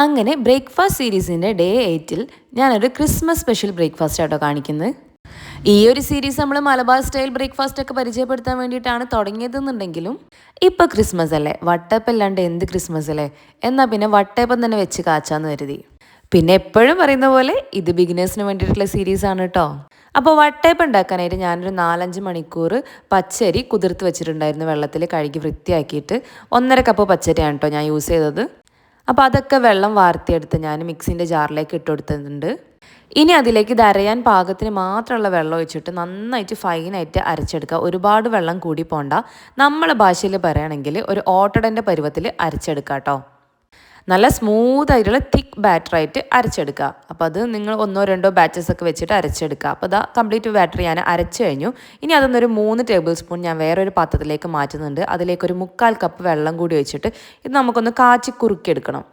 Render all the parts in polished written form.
അങ്ങനെ breakfast സീരീസിൻ്റെ day 8 ഞാനൊരു Christmas special breakfast ആട്ടോ കാണിക്കുന്നത്. ഈ ഒരു സീരീസ് നമ്മൾ മലബാർ സ്റ്റൈൽ ബ്രേക്ക്ഫാസ്റ്റ് ഒക്കെ പരിചയപ്പെടുത്താൻ വേണ്ടിയിട്ടാണ് തുടങ്ങിയതെന്നുണ്ടെങ്കിലും ഇപ്പോൾ ക്രിസ്മസ് അല്ലേ, വട്ടയപ്പം അല്ലാണ്ട് എന്ത് ക്രിസ്മസ് അല്ലേ, എന്നാൽ പിന്നെ വട്ടയപ്പം തന്നെ വെച്ച് കാച്ചാന്ന് കരുതി. പിന്നെ എപ്പോഴും പറയുന്ന പോലെ ഇത് ബിഗിനേഴ്സിന് വേണ്ടിയിട്ടുള്ള സീരീസാണ് കേട്ടോ. അപ്പോൾ വട്ടയപ്പം ഉണ്ടാക്കാനായിട്ട് ഞാനൊരു 4-5 മണിക്കൂർ പച്ചരി കുതിർത്ത് വെച്ചിട്ടുണ്ടായിരുന്നു, വെള്ളത്തിൽ കഴുകി വൃത്തിയാക്കിയിട്ട്. 1.5 കപ്പ് പച്ചരിയാണ് കേട്ടോ ഞാൻ യൂസ് ചെയ്തത്. അപ്പോൾ അതൊക്കെ വെള്ളം വാർത്തിയെടുത്ത് ഞാൻ മിക്സിൻ്റെ ജാറിലേക്ക് ഇട്ട് കൊടുത്തിട്ടുണ്ട്. ഇനി അതിലേക്ക് ഇത് അരയാൻ പാകത്തിന് മാത്രമുള്ള വെള്ളം ഒഴിച്ചിട്ട് നന്നായിട്ട് ഫൈനായിട്ട് അരച്ചെടുക്കുക. ഒരുപാട് വെള്ളം കൂടി പോണ്ട. നമ്മളെ ഭാഷയിൽ പറയുകയാണെങ്കിൽ ഒരു ഓട്ടടൻ്റെ പരുവത്തിൽ അരച്ചെടുക്കുക കേട്ടോ. നല്ല സ്മൂത്ത് ആയിട്ടുള്ള തിക്ക് ബാറ്ററായിട്ട് അരച്ചെടുക്കുക. അപ്പോൾ അത് നിങ്ങൾ 1-2 ബാച്ചസ് ഒക്കെ വെച്ചിട്ട് അരച്ചെടുക്കുക. അപ്പോൾ അതാ കംപ്ലീറ്റ് ബാറ്റർ ഞാൻ അരച്ച് കഴിഞ്ഞു. ഇനി അതൊന്നൊരു 3 ടേബിൾ സ്പൂൺ ഞാൻ വേറൊരു പാത്രത്തിലേക്ക് മാറ്റുന്നുണ്ട്. അതിലേക്കൊരു 3/4 കപ്പ് വെള്ളം കൂടി ഒഴിച്ചിട്ട് ഇത് നമുക്കൊന്ന് കാച്ചി കുറുക്കിയെടുക്കണം.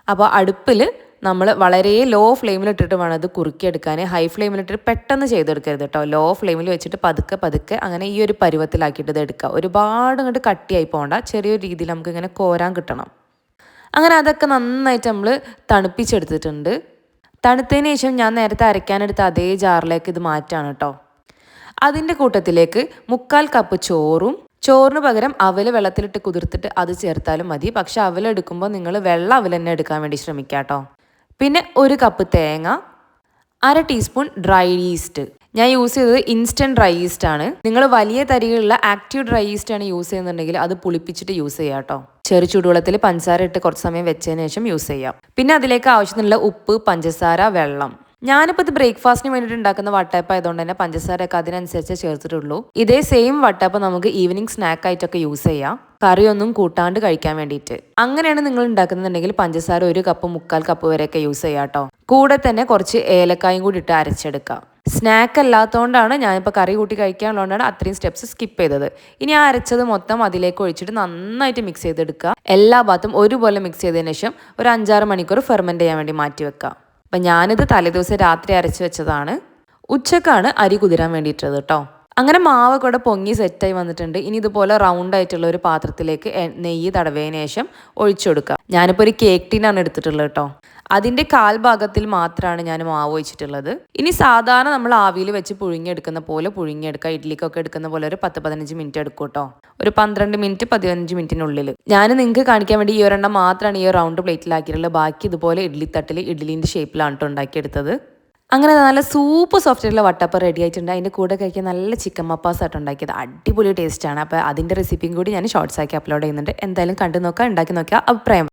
അപ്പോൾ അടുപ്പിൽ നമ്മൾ വളരെ ലോ ഫ്ലെയിമിലിട്ടിട്ട് വേണം ഇത് കുറുക്കിയെടുക്കാൻ. ഹൈ ഫ്ലെയിമിലിട്ടിട്ട് പെട്ടെന്ന് ചെയ്തെടുക്കരുത് കേട്ടോ. ലോ ഫ്ലെയിമിൽ വെച്ചിട്ട് പതുക്കെ പതുക്കെ അങ്ങനെ ഈ ഒരു പരുവത്തിലാക്കിയിട്ട് ഇത് എടുക്കുക. ഒരുപാട് അങ്ങോട്ട് കട്ടിയായി പോകണ്ട, ചെറിയൊരു രീതിയിൽ നമുക്ക് ഇങ്ങനെ കോരാൻ കിട്ടണം. അങ്ങനെ അതൊക്കെ നന്നായിട്ട് നമ്മൾ തണുപ്പിച്ചെടുത്തിട്ടുണ്ട്. തണുത്തതിന് ശേഷം ഞാൻ നേരത്തെ അരയ്ക്കാനെടുത്ത അതേ ജാറിലേക്ക് ഇത് മാറ്റാണ് കേട്ടോ. അതിൻ്റെ കൂട്ടത്തിലേക്ക് 3/4 കപ്പ് ചോറും, ചോറിന് പകരം അവൽ വെള്ളത്തിലിട്ട് കുതിർത്തിട്ട് അത് ചേർത്താലും മതി. പക്ഷെ അവലെടുക്കുമ്പോൾ നിങ്ങൾ വെള്ള അവൽ തന്നെ എടുക്കാൻ വേണ്ടി ശ്രമിക്കുക കേട്ടോ. പിന്നെ 1 കപ്പ് തേങ്ങ, 1/2 ടീസ്പൂൺ ഡ്രൈ ഈസ്റ്റ്. ഞാൻ യൂസ് ചെയ്തത് ഇൻസ്റ്റൻറ്റ് ഡ്രൈ ഈസ്റ്റ് ആണ്. നിങ്ങൾ വലിയ തരികളുള്ള ആക്റ്റീവ് ഡ്രൈ ഈസ്റ്റ് ആണ് യൂസ് ചെയ്യുന്നുണ്ടെങ്കിൽ അത് പുളിപ്പിച്ചിട്ട് യൂസ് ചെയ്യാം കേട്ടോ. ചെറു ചൂടുവെള്ളത്തിൽ പഞ്ചസാര ഇട്ട് കുറച്ച് സമയം വെച്ചതിന് ശേഷം യൂസ് ചെയ്യാം. പിന്നെ അതിലേക്ക് ആവശ്യത്തിനുള്ള ഉപ്പ്, പഞ്ചസാര, വെള്ളം. ഞാനിപ്പോൾ ഇത് ബ്രേക്ക്ഫാസ്റ്റിന് വേണ്ടിയിട്ട് ഉണ്ടാക്കുന്ന വട്ടയപ്പം ആയതുകൊണ്ട് തന്നെ പഞ്ചസാരയൊക്കെ അതിനനുസരിച്ച് ചേർത്തിട്ടുള്ളൂ. ഇതേ സെയിം വട്ടയപ്പം നമുക്ക് ഈവനിങ് സ്നാക്ക് ആയിട്ടൊക്കെ യൂസ് ചെയ്യാം, കറിയൊന്നും കൂട്ടാണ്ട് കഴിക്കാൻ വേണ്ടിയിട്ട്. അങ്ങനെയാണ് നിങ്ങൾ ഉണ്ടാക്കുന്നുണ്ടെങ്കിൽ പഞ്ചസാര 1 കപ്പ് 3/4 കപ്പ് വരെയൊക്കെ യൂസ് ചെയ്യാം കേട്ടോ. കൂടെ തന്നെ കുറച്ച് ഏലക്കായും കൂടി ഇട്ട് അരച്ചെടുക്കാം. സ്നാക്ക് അല്ലാത്തതുകൊണ്ടാണ് ഞാനിപ്പോൾ കറി കൂട്ടി കഴിക്കാനുള്ളതുകൊണ്ടാണ് അത്രയും സ്റ്റെപ്സ് സ്കിപ്പ് ചെയ്തത്. ഇനി ആ അരച്ചത് മൊത്തം അതിലേക്ക് ഒഴിച്ചിട്ട് നന്നായിട്ട് മിക്സ് ചെയ്തെടുക്കുക. എല്ലാ ഭാഗത്തും ഒരുപോലെ മിക്സ് ചെയ്തതിന് ശേഷം ഒരു 5-6 മണിക്കൂർ ഫെർമെൻറ്റ് ചെയ്യാൻ വേണ്ടി മാറ്റി വെക്കുക. അപ്പം ഞാനിത് തലേദിവസം രാത്രി അരച്ച് വെച്ചതാണ്. ഉച്ചക്കാണ് അരി കുതിരാൻ വേണ്ടിയിട്ടത് കേട്ടോ. അങ്ങനെ മാവ് കൂടെ പൊങ്ങി സെറ്റായി വന്നിട്ടുണ്ട്. ഇനി ഇതുപോലെ റൗണ്ട് ആയിട്ടുള്ള ഒരു പാത്രത്തിലേക്ക് നെയ്യ് തടവിയതിന് ശേഷം ഒഴിച്ചു കൊടുക്കുക. ഞാനിപ്പോൾ ഒരു കേക്ക് ടീനാണ് എടുത്തിട്ടുള്ളത് കേട്ടോ. അതിൻ്റെ 1/4 ഭാഗത്തിൽ മാത്രമാണ് ഞാൻ മാവ് ഒഴിച്ചിട്ടുള്ളത്. ഇനി സാധാരണ നമ്മൾ ആവിയിൽ വെച്ച് പുഴുങ്ങിയെടുക്കുന്ന പോലെ പുഴുങ്ങിയെടുക്കുക. ഇഡ്ലിക്കൊക്കെ എടുക്കുന്ന പോലെ ഒരു 10-15 മിനിറ്റ് എടുക്കും കേട്ടോ. ഒരു 12 മിനിറ്റ് 15 മിനിറ്റിനുള്ളിൽ. ഞാൻ നിങ്ങൾക്ക് കാണിക്കാൻ വേണ്ടി ഈ ഒരെണ്ണം മാത്രമാണ് ഈ റൗണ്ട് പ്ലേറ്റിലാക്കിയിട്ടുള്ളത്. ബാക്കി ഇതുപോലെ ഇഡ്ലിത്തട്ടിൽ ഇഡ്ലിൻ്റെ ഷേപ്പിലാണ് കേട്ടോ ഉണ്ടാക്കിയെടുത്തത്. അങ്ങനെ നല്ല സൂപ്പർ സോഫ്റ്റ് ആയിട്ടുള്ള വട്ടപ്പം റെഡി ആയിട്ടുണ്ട്. അതിൻ്റെ കൂടെ കഴിക്കാൻ നല്ല ചിക്കൻ മപ്പാസായിട്ട് ഉണ്ടാക്കിയത് അടിപൊളി ടേസ്റ്റാണ്. അപ്പോൾ അതിൻ്റെ റെസിപ്പിയും കൂടി ഞാൻ ഷോർട്സ് ആക്കി അപ്ലോഡ് ചെയ്യുന്നുണ്ട്. എന്തായാലും കണ്ടു നോക്കുക, ഉണ്ടാക്കി നോക്കുക, അഭിപ്രായം